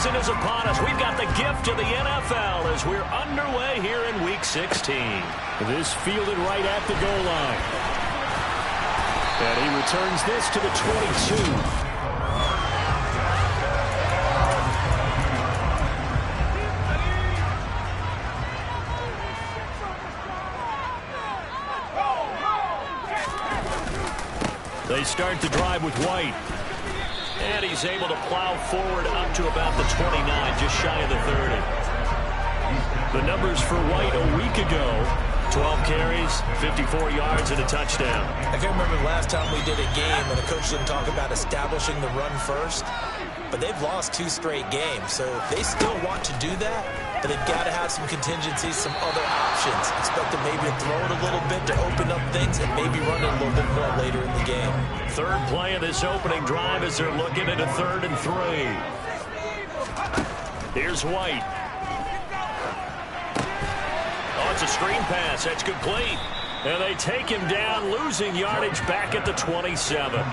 season is upon us. We've got the gift of the NFL as we're underway here in Week 16. This fielded right at the goal line. And he returns this to the 22. They start to drive with White. And he's able to plow forward up to about the 29, just shy of the 30. The numbers for White a week ago: 12 carries, 54 yards, and a touchdown. I can remember the last time we did a game and the coach didn't talk about establishing the run first. But they've lost 2 straight games, so they still want to do that. But they've got to have some contingencies, some other options. Expect them maybe to throw it a little bit to open up things and maybe run it a little bit more later in the game. Third play of this opening drive as they're looking at a 3rd and 3. Here's White. Oh, it's a screen pass. That's complete. And they take him down, losing yardage back at the 27.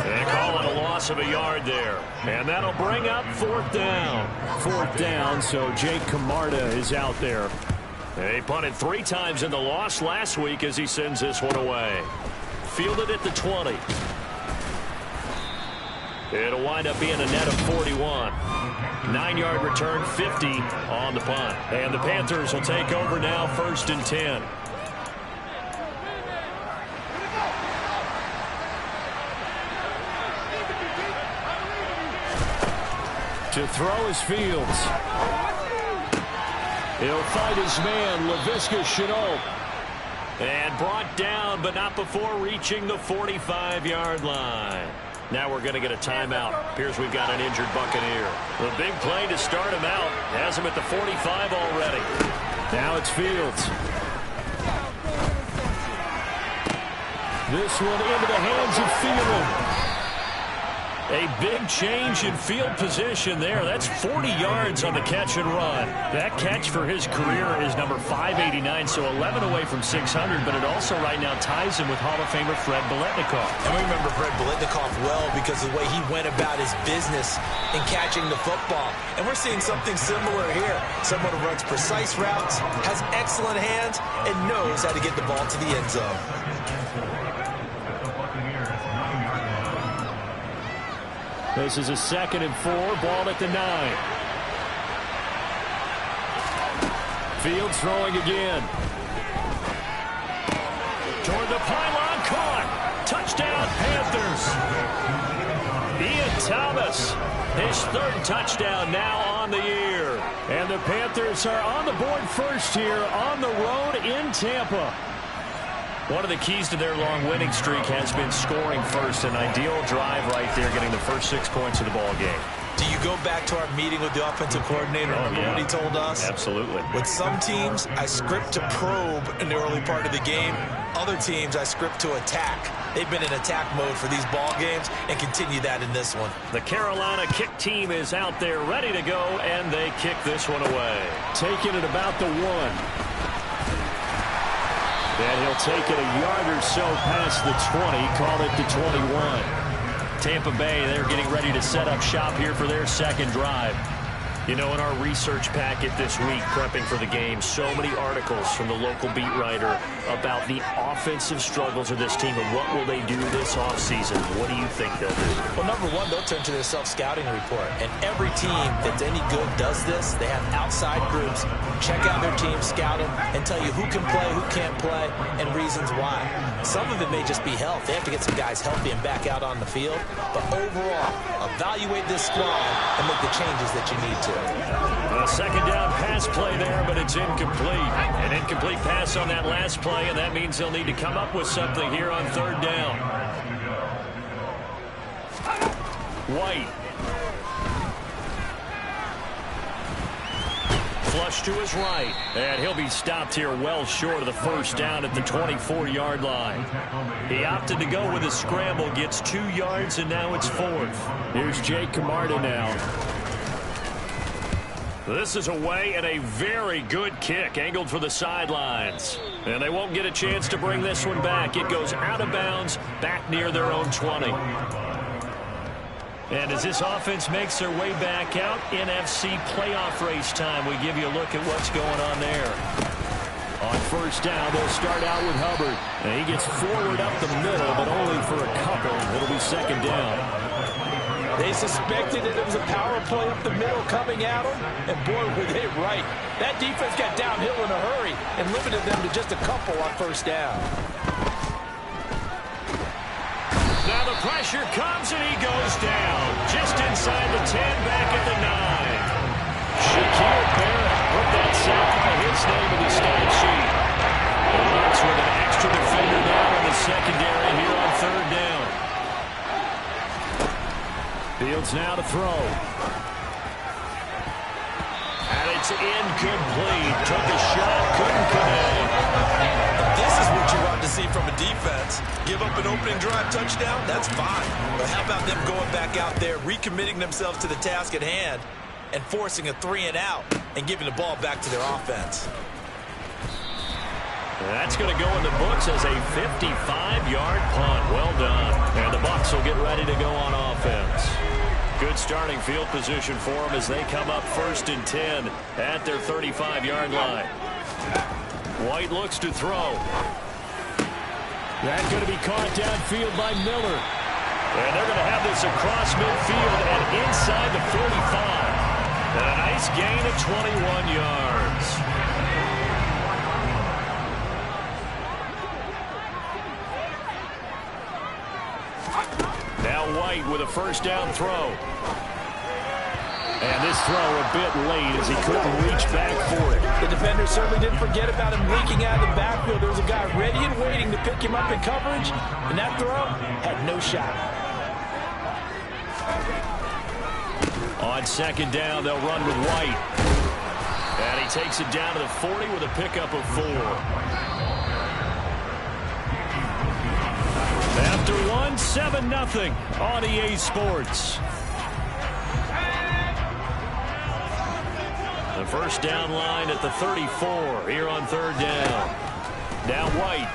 They call it a loss of a yard there. And that'll bring up 4th down. 4th down, so Jake Camarda is out there. He punted 3 times in the loss last week as he sends this one away. Fielded at the 20. It'll wind up being a net of 41. 9-yard return, 50 on the punt. And the Panthers will take over now, 1st and 10. To throw is Fields. He'll fight his man, Laviska Shenault. And brought down, but not before reaching the 45-yard line. Now we're going to get a timeout. Appears we've got an injured Buccaneer. The big play to start him out has him at the 45 already. Now it's Fields. This one into the hands of Thielen. A big change in field position there. That's 40 yards on the catch and run. That catch for his career is number 589, so 11 away from 600, but it also right now ties him with Hall of Famer Fred Biletnikoff. And we remember Fred Biletnikoff well because of the way he went about his business in catching the football. And we're seeing something similar here. Someone who runs precise routes, has excellent hands, and knows how to get the ball to the end zone. This is a 2nd and 4, ball at the 9. Fields throwing again. Toward the pylon, caught. Touchdown, Panthers. Ian Thomas, his 3rd touchdown now on the year. And the Panthers are on the board first here on the road in Tampa. One of the keys to their long winning streak has been scoring first. An ideal drive right there, getting the first 6 points of the ball game. Do you go back to our meeting with the offensive coordinator? Remember what he told us? Absolutely. With some teams, I script to probe in the early part of the game. Other teams, I script to attack. They've been in attack mode for these ball games and continue that in this one. The Carolina kick team is out there ready to go, and they kick this one away. Taking it about the 1. And he'll take it a yard or so past the 20, call it the 21. Tampa Bay, they're getting ready to set up shop here for their 2nd drive. You know, in our research packet this week, prepping for the game, so many articles from the local beat writer about the offensive struggles of this team and what will they do this offseason. What do you think they'll do? Well, number one, they'll turn to their self-scouting report. And every team that's any good does this. They have outside groups, check out their team, scout them, and tell you who can play, who can't play, and reasons why. Some of it may just be health. They have to get some guys healthy and back out on the field. But overall, evaluate this squad and make the changes that you need to. A 2nd down pass play there, but it's incomplete. An incomplete pass on that last play, and that means they'll need to come up with something here on 3rd down. White. Flush to his right, and he'll be stopped here well short of the 1st down at the 24-yard line. He opted to go with a scramble, gets 2 yards, and now it's 4th. Here's Jake Camarda now. This is away and a very good kick, angled for the sidelines. And they won't get a chance to bring this one back. It goes out of bounds, back near their own 20. And as this offense makes their way back out, NFC playoff race time, we give you a look at what's going on there. On first down, they'll start out with Hubbard. And he gets forward up the middle, but only for a couple. It'll be second down. They suspected that it was a power play up the middle coming at them, and boy, were they right. That defense got downhill in a hurry and limited them to just a couple on first down. Now the pressure comes, and he goes down. Just inside the 10, back at the 9. Shaquille Barrett put that sack by his name in the stat sheet. And that's with an extra defender now in the secondary here on third down. Fields now to throw. And it's incomplete. Took a shot, couldn't connect. This is what you want to see from a defense. Give up an opening drive touchdown, that's fine. But how about them going back out there, recommitting themselves to the task at hand, and forcing a 3-and-out and giving the ball back to their offense? That's going to go in the books as a 55-yard punt. Well done. And the Bucs will get ready to go on offense. Good starting field position for them as they come up 1st and 10 at their 35-yard line. White looks to throw. That's going to be caught downfield by Miller. And they're going to have this across midfield and inside the 45. And a nice gain of 21 yards. Now White with a first down throw. And this throw a bit late as he couldn't reach back for it. The defender certainly didn't forget about him leaking out of the backfield. There was a guy ready and waiting to pick him up in coverage, and that throw had no shot. On second down, they'll run with White. And he takes it down to the 40 with a pickup of 4. After one, 7-0 on EA Sports. The first down line at the 34 here on third down. Now White.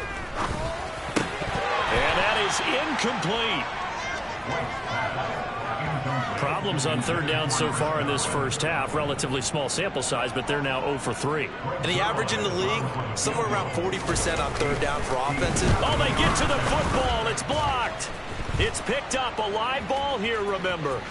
And that is incomplete. Problems on third down so far in this first half. Relatively small sample size, but they're now 0 for 3. And the average in the league, somewhere around 40% on third down for offensive. Oh, they get to the football. It's blocked. It's picked up. A live ball here, remember.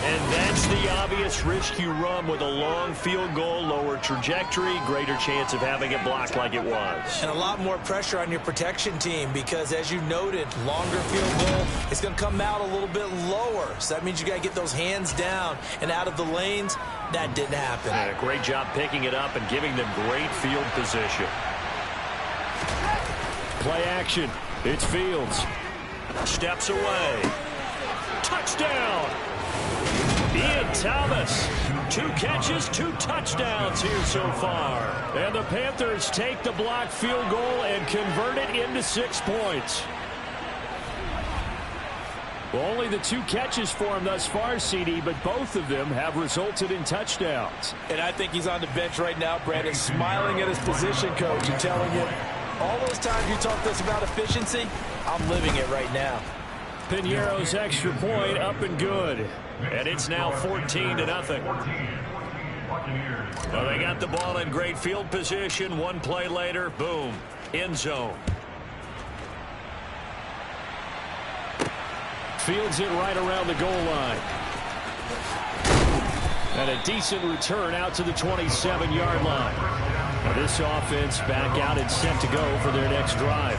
And that's the obvious risk you run with a long field goal, lower trajectory, greater chance of having it blocked like it was. And a lot more pressure on your protection team because, as you noted, longer field goal, it's going to come out a little bit lower. So that means you got to get those hands down and out of the lanes. That didn't happen. And a great job picking it up and giving them great field position. Play action. It's Fields. Steps away. Touchdown. Ian Thomas, 2 catches, 2 touchdowns here so far. And the Panthers take the blocked field goal and convert it into 6 points. Well, only the 2 catches for him thus far, CD, but both of them have resulted in touchdowns. And I think he's on the bench right now, Brandon, smiling at his position coach and telling him, all those times you talked to us about efficiency, I'm living it right now. Piñeiro's extra point up and good. And it's now 14-0. Well, they got the ball in great field position. One play later, boom, end zone. Fields it right around the goal line. And a decent return out to the 27-yard line. Now this offense back out and set to go for their next drive.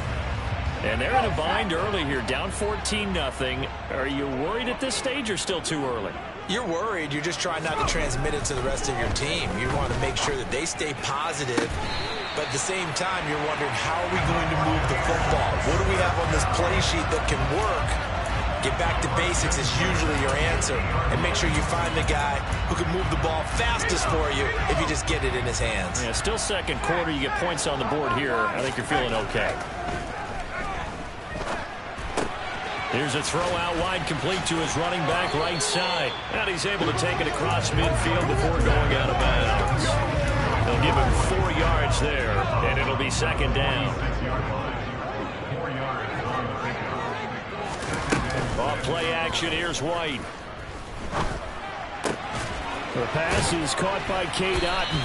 And they're in a bind early here, down 14-0. Are you worried at this stage or still too early? You're worried. You're just trying not to transmit it to the rest of your team. You want to make sure that they stay positive. But at the same time, you're wondering, how are we going to move the football? What do we have on this play sheet that can work? Get back to basics is usually your answer. And make sure you find the guy who can move the ball fastest for you if you just get it in his hands. Yeah, still second quarter. You get points on the board here. I think you're feeling okay. Here's a throw out wide, complete to his running back right side. And he's able to take it across midfield before going out of bounds. They'll give him 4 yards there, and it'll be second down. Off play action, here's White. The pass is caught by Cade Otton.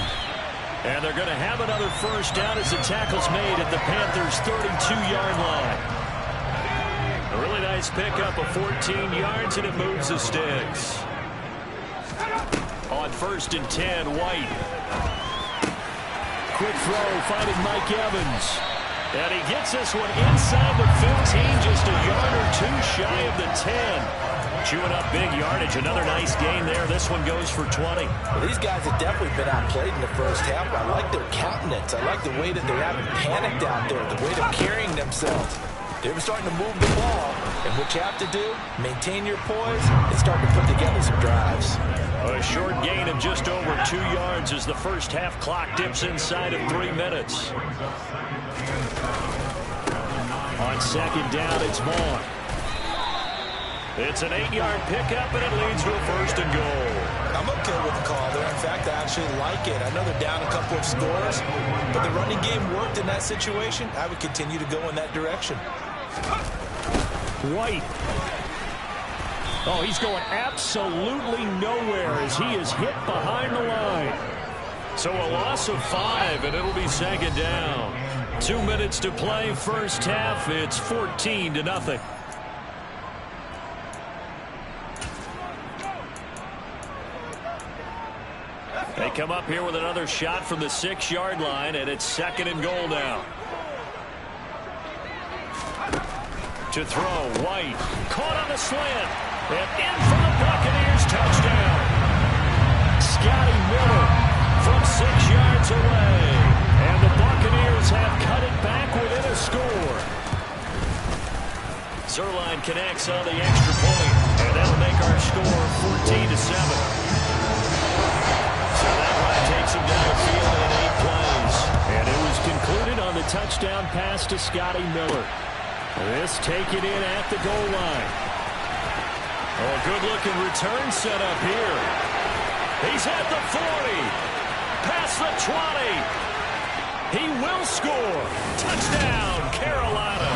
And they're going to have another first down as the tackle's made at the Panthers' 32-yard line. A really nice pickup of 14 yards, and it moves the sticks. On 1st and 10, White. Quick throw, finding Mike Evans. And he gets this one inside the 15, just a yard or two shy of the 10. Chewing up big yardage. Another nice gain there. This one goes for 20. Well, these guys have definitely been outplayed in the first half. I like their countenance. I like the way that they haven't panicked out there, the way they're carrying themselves. They were starting to move the ball. And what you have to do, maintain your poise and start to put together some drives. A short gain of just over 2 yards as the first half clock dips inside of 3 minutes. On 2nd down, it's Vaughn. It's an 8-yard pickup, and it leads to a 1st and goal. I'm okay with the call there. In fact, I actually like it. I know they're down a couple of scores, but the running game worked in that situation. I would continue to go in that direction. White. Oh, he's going absolutely nowhere as he is hit behind the line. So a loss of 5, and it'll be 2nd down. 2 minutes to play, first half. It's 14-0. They come up here with another shot from the 6-yard line, and it's 2nd and goal now. To throw, White. Caught on the slant. And in for the Buccaneers, touchdown. Scotty Miller from 6 yards away. And the Buccaneers have cut it back within a score. Zuerlein connects on the extra point, and that'll make our score 14-7. So that run takes him down the field in 8 plays. And it was concluded on the touchdown pass to Scotty Miller. This taken in at the goal line. Oh, a good-looking return set up here. He's at the 40. Past the 20. He will score. Touchdown, Carolina.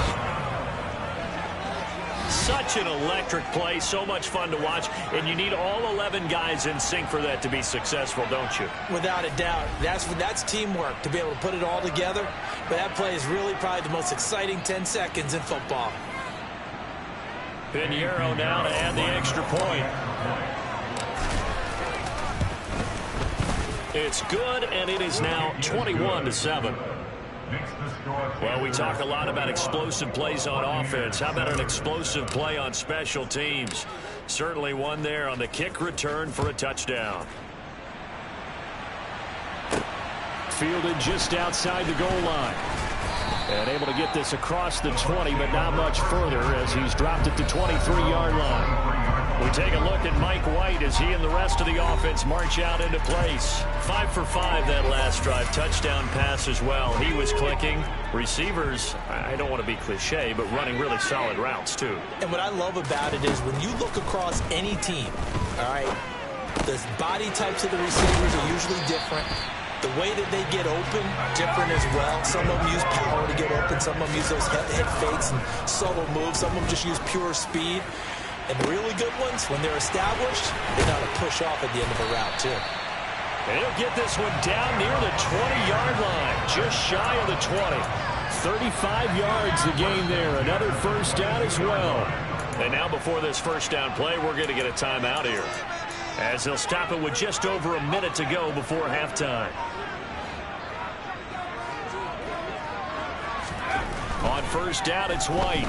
Such an electric play, so much fun to watch, and you need all 11 guys in sync for that to be successful, don't you? Without a doubt. That's teamwork, to be able to put it all together. But that play is really probably the most exciting 10 seconds in football. Pinheiro now to add the extra point. It's good, and it is now 21-7. Well, we talk a lot about explosive plays on offense. How about an explosive play on special teams? Certainly one there on the kick return for a touchdown. Fielded just outside the goal line. And able to get this across the 20, but not much further as he's dropped it to 23-yard line. We take a look at Mike White as he and the rest of the offense march out into place. 5 for 5 that last drive. Touchdown pass as well. He was clicking. Receivers, I don't want to be cliche, but running really solid routes too. And what I love about it is when you look across any team, all right, the body types of the receivers are usually different. The way that they get open, different as well. Some of them use power to get open. Some of them use those head fakes and subtle moves. Some of them just use pure speed. And the really good ones, when they're established, they know how to push off at the end of a route, too. And he'll get this one down near the 20-yard line, just shy of the 20. 35 yards the gain there. Another first down as well. And now before this first down play, we're going to get a timeout here, as they'll stop it with just over a minute to go before halftime. On first down, it's White.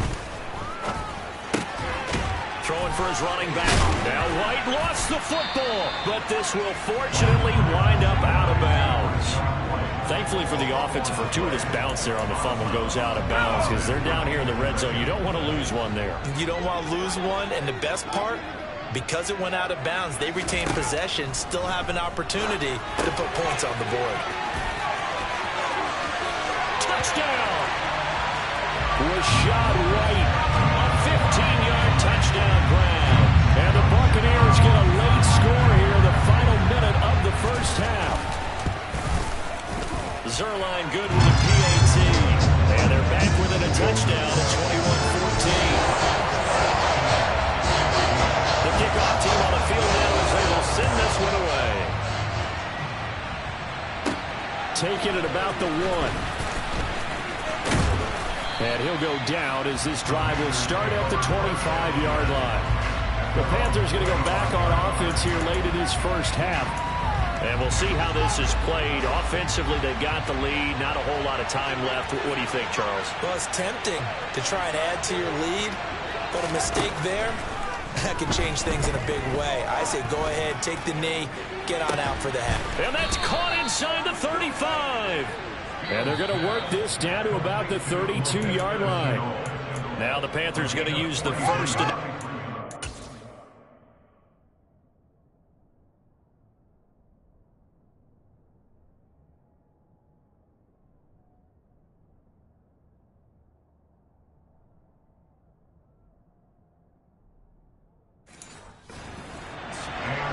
Throwing for his running back. Now White lost the football, but this will fortunately wind up out of bounds. Thankfully for the offense, a fortuitous bounce there on the fumble goes out of bounds because they're down here in the red zone. You don't want to lose one there. You don't want to lose one, and the best part, because it went out of bounds, they retain possession, still have an opportunity to put points on the board. Touchdown! Rashad White, a 15-yard touchdown grab. And the Buccaneers get a late score here, the final minute of the first half. Zuerlein good with the PAT. And they're back within a touchdown at 21-14. taken at about the 1. And he'll go down as this drive will start at the 25-yard line. The Panthers going to go back on offense here late in this first half. And we'll see how this is played. Offensively, they've got the lead. Not a whole lot of time left. What do you think, Charles? Well, it's tempting to try and add to your lead, but a mistake there, that can change things in a big way. I say go ahead, take the knee, get on out for the half. And that's caught inside the 35. And they're going to work this down to about the 32-yard line. Now the Panthers going to use the first.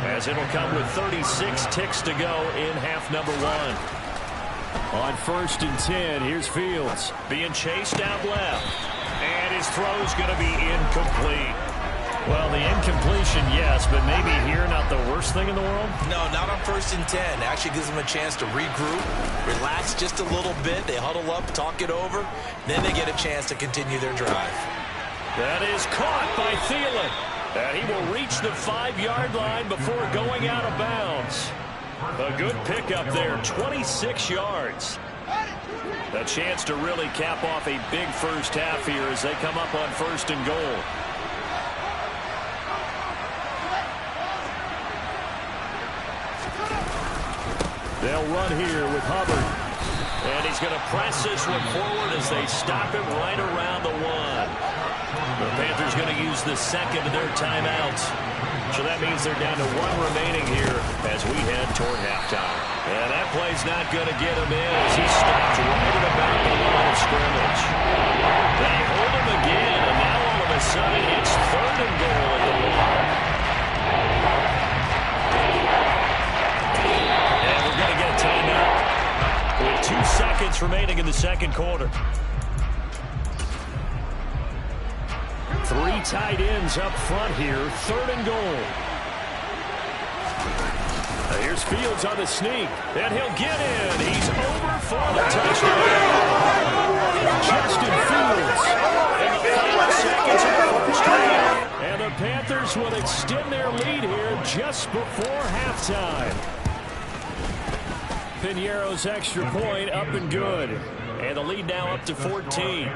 As it'll come with 36 ticks to go in half number 1. On 1st and 10, here's Fields. Being chased out left. And his throw's going to be incomplete. Well, the incompletion, yes, but maybe here not the worst thing in the world? No, not on 1st and 10. Actually gives them a chance to regroup, relax just a little bit. They huddle up, talk it over. Then they get a chance to continue their drive. That is caught by Thielen. And he will reach the 5-yard line before going out of bounds. A good pickup there, 26 yards. A chance to really cap off a big first half here as they come up on 1st and goal. They'll run here with Hubbard. And he's going to press this one forward as they stop him right around the 1. The Panthers going to use the second of their timeouts. So that means they're down to 1 remaining here as we head toward halftime. And that play's not going to get him in as he stopped right at about the line of scrimmage. They hold him again, and now all of a sudden it's 3rd and goal at the 1. And we're going to get a timeout with 2 seconds remaining in the second quarter. 3 tight ends up front here. 3rd and goal. Here's Fields on the sneak. And he'll get in. He's over for the touchdown. Justin Fields. In the final seconds of the first half. And the Panthers will extend their lead here just before halftime. Piñeiro's extra point up and good. And the lead now up to 14.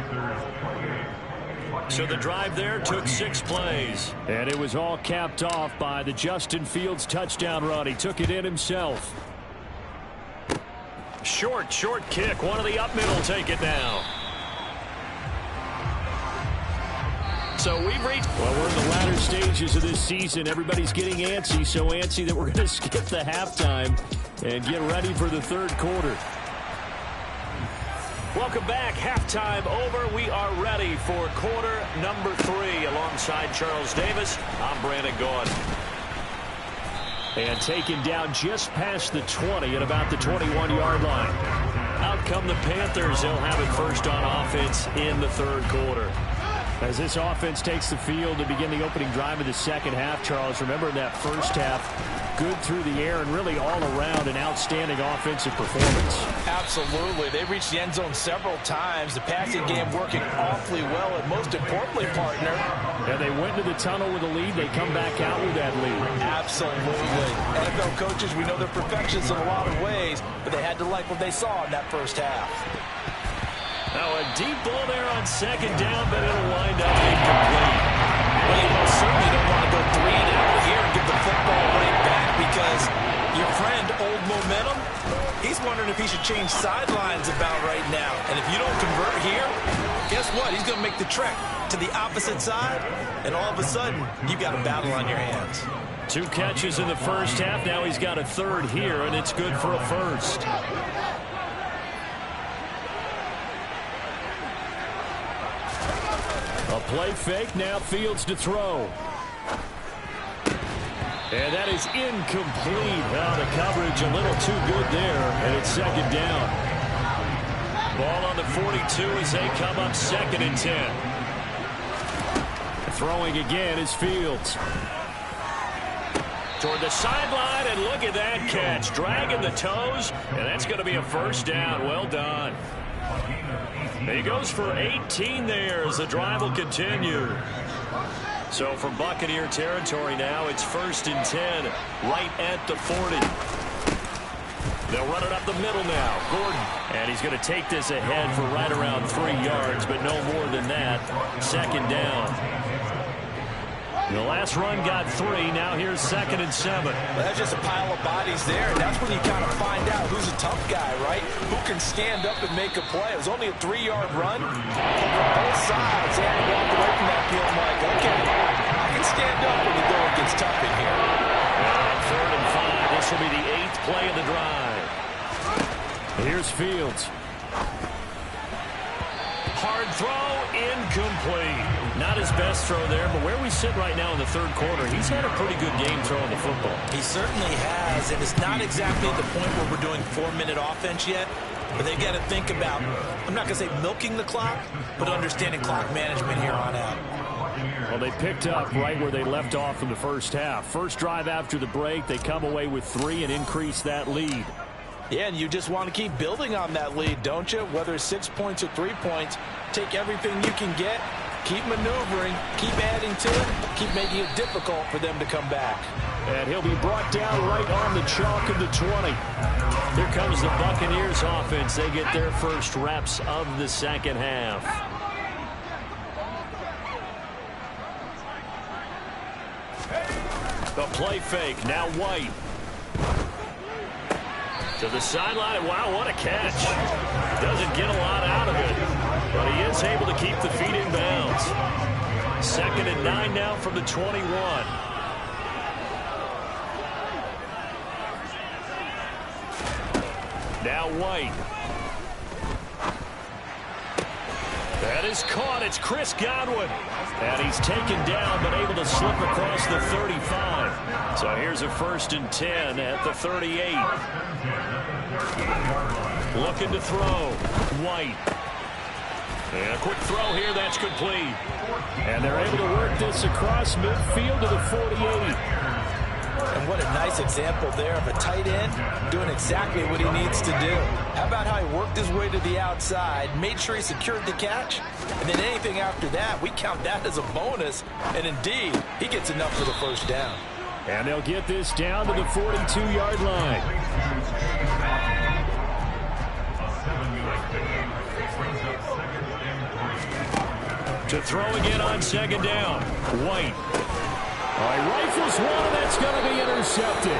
So the drive there took 6 plays. And it was all capped off by the Justin Fields touchdown run. He took it in himself. Short kick. One of the up middle take it now. So we've reached... Well, we're in the latter stages of this season. Everybody's getting antsy, so antsy that we're going to skip the halftime and get ready for the 3rd quarter. Welcome back. Halftime over. We are ready for quarter number 3. Alongside Charles Davis, I'm Brandon Gaudin. And taken down just past the 20 at about the 21-yard line. Out come the Panthers. They'll have it first on offense in the 3rd quarter. As this offense takes the field to begin the opening drive of the second half, Charles, remember that first half, good through the air and really all around an outstanding offensive performance. Absolutely. They reached the end zone several times. The passing game working awfully well, and most importantly, partner. And they went into the tunnel with a lead. They come back out with that lead. Absolutely. NFL coaches, we know they're perfectionists in a lot of ways, but they had to like what they saw in that first half. Now a deep ball there on 2nd down, but it'll wind up incomplete. Well, you most certainly don't want to go 3 and out here and give the football right back because your friend, Old Momentum, he's wondering if he should change sidelines about right now. And if you don't convert here, guess what? He's going to make the trek to the opposite side, and all of a sudden, you've got a battle on your hands. 2 catches in the first half. Now he's got a 3rd here, and it's good for a 1st. A play fake, now Fields to throw. And that is incomplete. Well, the coverage a little too good there, and it's 2nd down. Ball on the 42 as they come up 2nd and 10. Throwing again is Fields. Toward the sideline, and look at that catch. Dragging the toes, and that's going to be a first down. Well done. He goes for 18 there as the drive will continue. So from Buccaneer territory now, it's 1st and 10, right at the 40. They'll run it up the middle now. Gordon. And he's going to take this ahead for right around 3 yards, but no more than that. 2nd down. The last run got 3. Now here's 2nd and 7. Well, that's just a pile of bodies there, and that's when you kind of find out who's a tough guy, right? Who can stand up and make a play. It was only a 3-yard run. From both sides, they had to walk away from that field like, okay, I can stand up when the going gets tough in here. And 3rd and 5. This will be the 8th play of the drive. Here's Fields. Hard throw, incomplete. Not his best throw there, but where we sit right now in the 3rd quarter, he's had a pretty good game throwing the football. He certainly has, and it's not exactly at the point where we're doing 4-minute offense yet, but they've got to think about, I'm not going to say milking the clock, but understanding clock management here on out. Well, they picked up right where they left off in the first half. First drive after the break, they come away with 3 and increase that lead. Yeah, and you just want to keep building on that lead, don't you? Whether it's 6 points or 3 points, take everything you can get, keep maneuvering, keep adding to it, keep making it difficult for them to come back. And he'll be brought down right on the chalk of the 20. Here comes the Buccaneers offense. They get their first reps of the 2nd half. The play fake, now White. To the sideline. Wow, what a catch. Doesn't get a lot out of it, but he is able to keep the feet in bounds. 2nd and 9 now from the 21. Now White. That is caught. It's Chris Godwin. And he's taken down, but able to slip across the 35. So here's a 1st and 10 at the 38. Looking to throw. White. And a quick throw here. That's complete. And they're able to work this across midfield to the 48. And what a nice example there of a tight end doing exactly what he needs to do. How about how he worked his way to the outside, made sure he secured the catch, and then anything after that, we count that as a bonus. And indeed, he gets enough for the first down. And they'll get this down to the 42-yard line. To throw again on 2nd down. White. All right, rifles one, and that's going to be intercepted.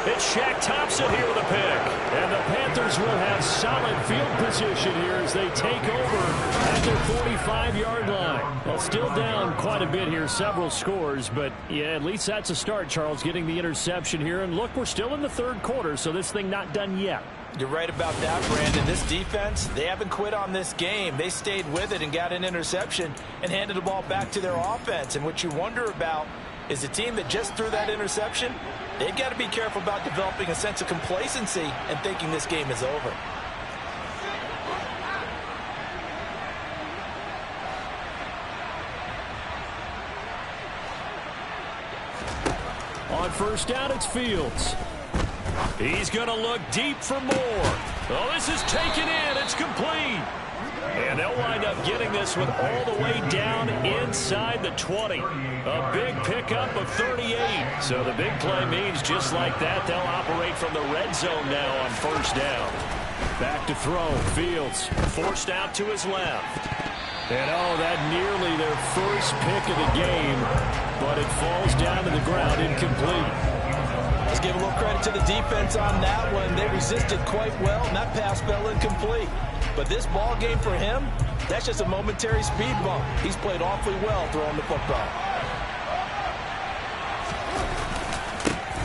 It's Shaq Thompson here with a pick. And the Panthers will have solid field position here as they take over at their 45-yard line. Well, still down quite a bit here, several scores, but yeah, at least that's a start, Charles, getting the interception here. And look, we're still in the 3rd quarter, so this thing not done yet. You're right about that, Brandon. This defense, they haven't quit on this game. They stayed with it and got an interception and handed the ball back to their offense. And what you wonder about is the team that just threw that interception, they've got to be careful about developing a sense of complacency and thinking this game is over. On 1st down, it's Fields. He's going to look deep for more. Oh, this is taken in. It's complete. And they'll wind up getting this one all the way down inside the 20. A big pickup of 38. So the big play means just like that, they'll operate from the red zone now on 1st down. Back to throw. Fields forced out to his left. And oh, that nearly their first pick of the game, but it falls down to the ground incomplete. Let's give a little credit to the defense on that one. They resisted quite well, and that pass fell incomplete. But this ball game for him, that's just a momentary speed bump. He's played awfully well throwing the football.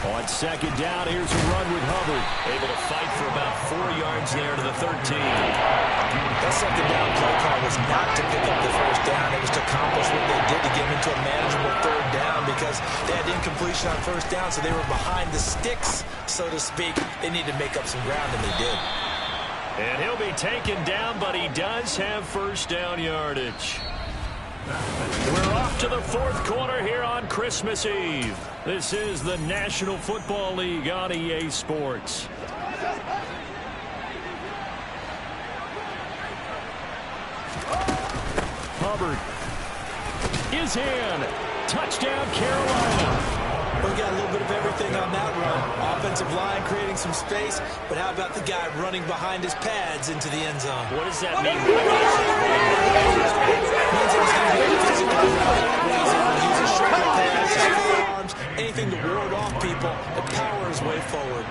On 2nd down, here's a run with Hubbard. Able to fight for about 4 yards there to the 13. That 2nd down play call was not to pick up the first down. It was to accomplish what they did to get into a manageable 3rd down because they had incompletion on 1st down, so they were behind the sticks, so to speak. They needed to make up some ground, and they did. And he'll be taken down, but he does have 1st down yardage. We're off to the fourth quarter here on Christmas Eve. This is the National Football League on EA Sports. Hubbard is in. Touchdown, Carolina. We got a little bit of everything on that run. Offensive line creating some space, but how about the guy running behind his pads into the end zone? What does that mean? Means that he's going to be able to physically run. He's able to use his shoulder pads, his forearms, anything to ward off people and power his way forward.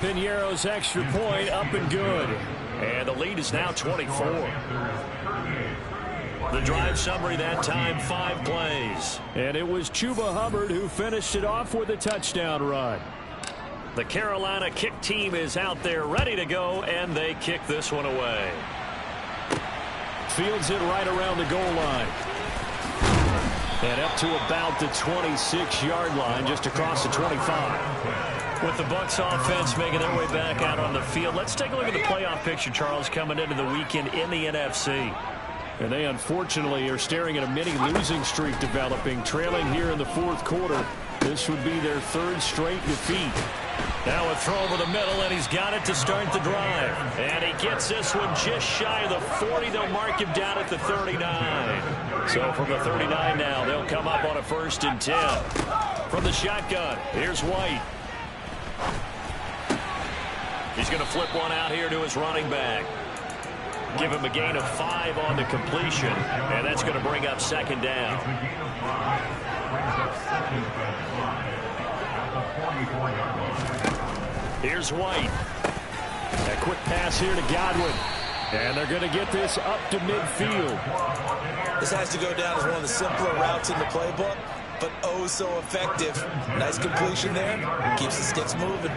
Piñeiro's extra point up and good. And the lead is now 24. The drive summary that time, 5 plays. And it was Chuba Hubbard who finished it off with a touchdown run. The Carolina kick team is out there ready to go, and they kick this one away. Fields it right around the goal line. And up to about the 26-yard line, just across the 25. With the Bucs offense making their way back out on the field, let's take a look at the playoff picture, Charles, coming into the weekend in the NFC. And they unfortunately are staring at a mini losing streak developing, trailing here in the fourth quarter. This would be their 3rd straight defeat. Now a throw over the middle, and he's got it to start the drive. And he gets this one just shy of the 40. They'll mark him down at the 39. So from the 39 now, they'll come up on a 1st and 10. From the shotgun, here's White. He's going to flip one out here to his running back. Give him a gain of 5 on the completion, and that's going to bring up 2nd down. Here's White. A quick pass here to Godwin. And they're going to get this up to midfield. This has to go down as one of the simpler routes in the playbook, but oh so effective. Nice completion there. Keeps the sticks moving.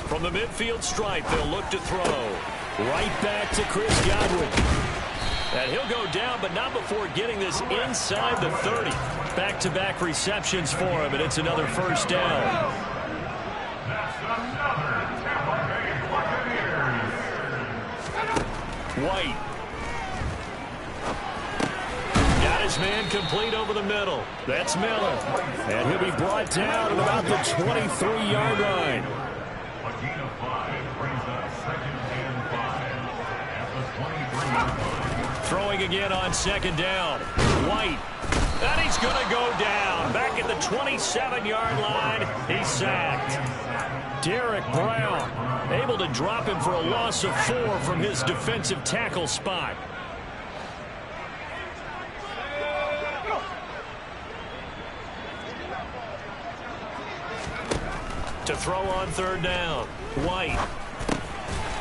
From the midfield stripe, they'll look to throw. Right back to Chris Godwin. And he'll go down, but not before getting this inside the 30. Back-to-back receptions for him, and it's another 1st down. White. Got his man complete over the middle. That's Miller. And he'll be brought down at about the 23-yard line. Throwing again on 2nd down. White. And he's going to go down. Back at the 27-yard line. He's sacked. Derek Brown able to drop him for a loss of 4 from his defensive tackle spot. To throw on 3rd down. White.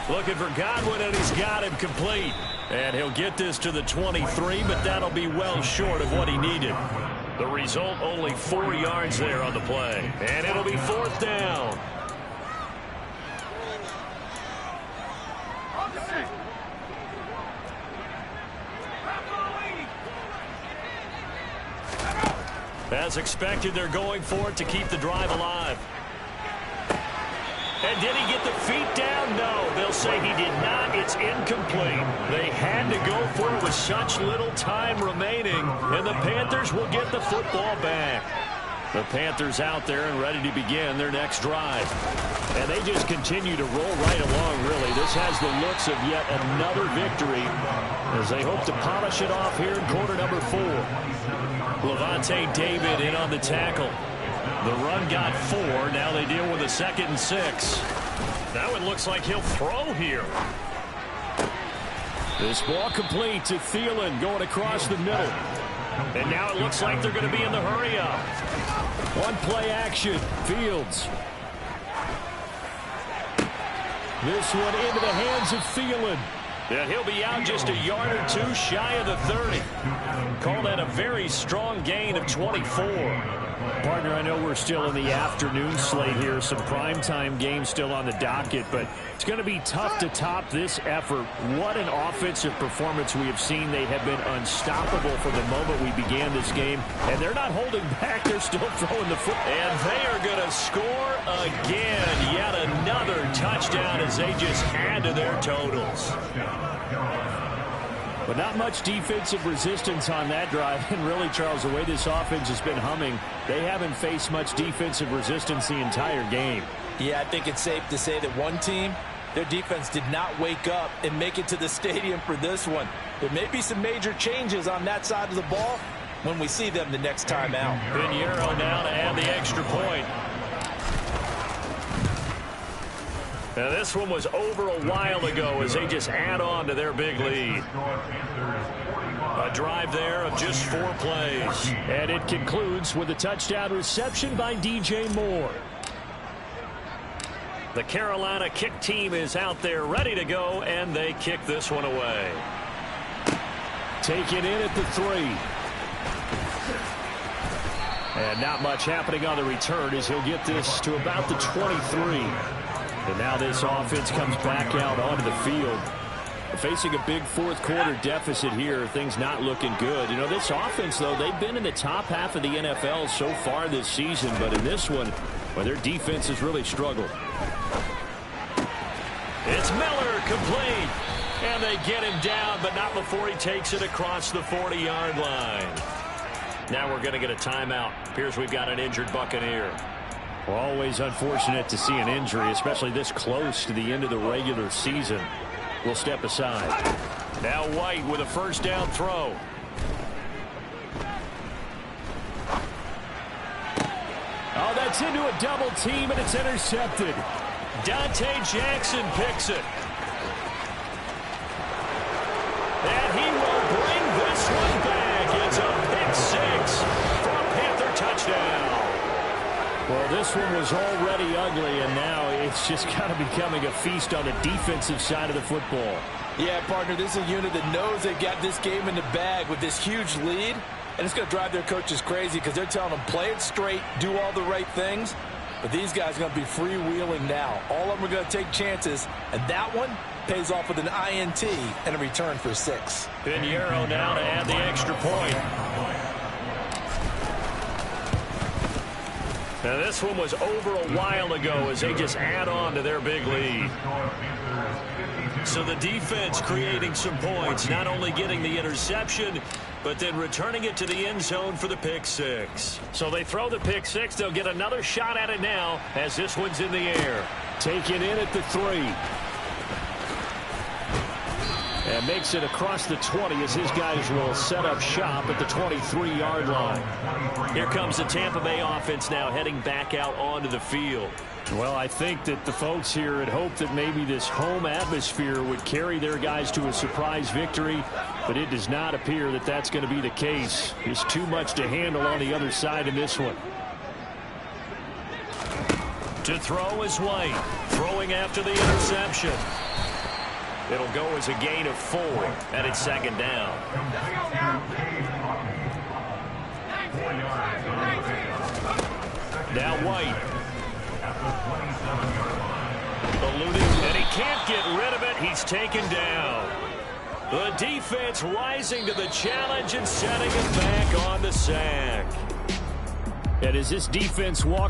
Looking for Godwin, and he's got him complete. And he'll get this to the 23, but that'll be well short of what he needed. The result, only 4 yards there on the play. And it'll be 4th down. As expected, they're going for it to keep the drive alive. And did he get the feet down? No, they'll say he did not. It's incomplete. They had to go for it with such little time remaining, and the Panthers will get the football back. The Panthers out there and ready to begin their next drive. And they just continue to roll right along, really. This has the looks of yet another victory as they hope to polish it off here in quarter number 4. Levante David in on the tackle. The run got 4. Now they deal with a 2nd and 6. Now it looks like he'll throw here. This ball complete to Thielen going across the middle. And now it looks like they're going to be in the hurry-up. One play action. Fields. This one into the hands of Thielen. And he'll be out just a yard or two shy of the 30. Call that a very strong gain of 24. Partner, I know we're still in the afternoon slate here. Some primetime games still on the docket, but it's going to be tough to top this effort. What an offensive performance we have seen. They have been unstoppable from the moment we began this game, and they're not holding back. They're still throwing the foot. And they are going to score again. Yet another touchdown as they just add to their totals. But not much defensive resistance on that drive. And really, Charles, the way this offense has been humming, they haven't faced much defensive resistance the entire game. Yeah, I think it's safe to say that one team, their defense did not wake up and make it to the stadium for this one. There may be some major changes on that side of the ball when we see them the next time out. Pinheiro now to add the extra point. Now this one was over a while ago as they just add on to their big lead. A drive there of just 4 plays. And it concludes with a touchdown reception by DJ Moore. The Carolina kick team is out there ready to go, and they kick this one away. Taken in at the 3. And not much happening on the return as he'll get this to about the 23. And now this offense comes back out onto the field. Facing a big fourth quarter deficit here. Things not looking good. You know, this offense, though, they've been in the top half of the NFL so far this season. But in this one, well, their defense has really struggled. It's Miller, complete. And they get him down, but not before he takes it across the 40-yard line. Now we're going to get a timeout. Appears we've got an injured Buccaneer. Well, always unfortunate to see an injury, especially this close to the end of the regular season. We'll step aside. Now White with a first down throw. Oh, that's into a double team, and it's intercepted. Dante Jackson picks it. And he will bring this one back. It's a pick 6 for a Panther touchdown. Well, this one was already ugly, and now it's just kind of becoming a feast on the defensive side of the football. Yeah, partner, this is a unit that knows they've got this game in the bag with this huge lead, and it's going to drive their coaches crazy because they're telling them play it straight, do all the right things. But these guys are going to be freewheeling now. All of them are going to take chances, and that one pays off with an INT and a return for 6. Pinheiro now to add the extra point. Now this one was over a while ago as they just add on to their big lead. So the defense creating some points, not only getting the interception, but then returning it to the end zone for the pick 6. So they throw the pick 6. They'll get another shot at it now as this one's in the air. Taken in at the 3. And makes it across the 20 as his guys will set up shop at the 23-yard line. Here comes the Tampa Bay offense now heading back out onto the field. Well, I think that the folks here had hoped that maybe this home atmosphere would carry their guys to a surprise victory, but it does not appear that that's going to be the case. There's too much to handle on the other side in this one. To throw is White, throwing after the interception. It'll go as a gain of 4, and it's second down. Now White. Eluding, and he can't get rid of it. He's taken down. The defense rising to the challenge and setting him back on the sack. And as this defense walks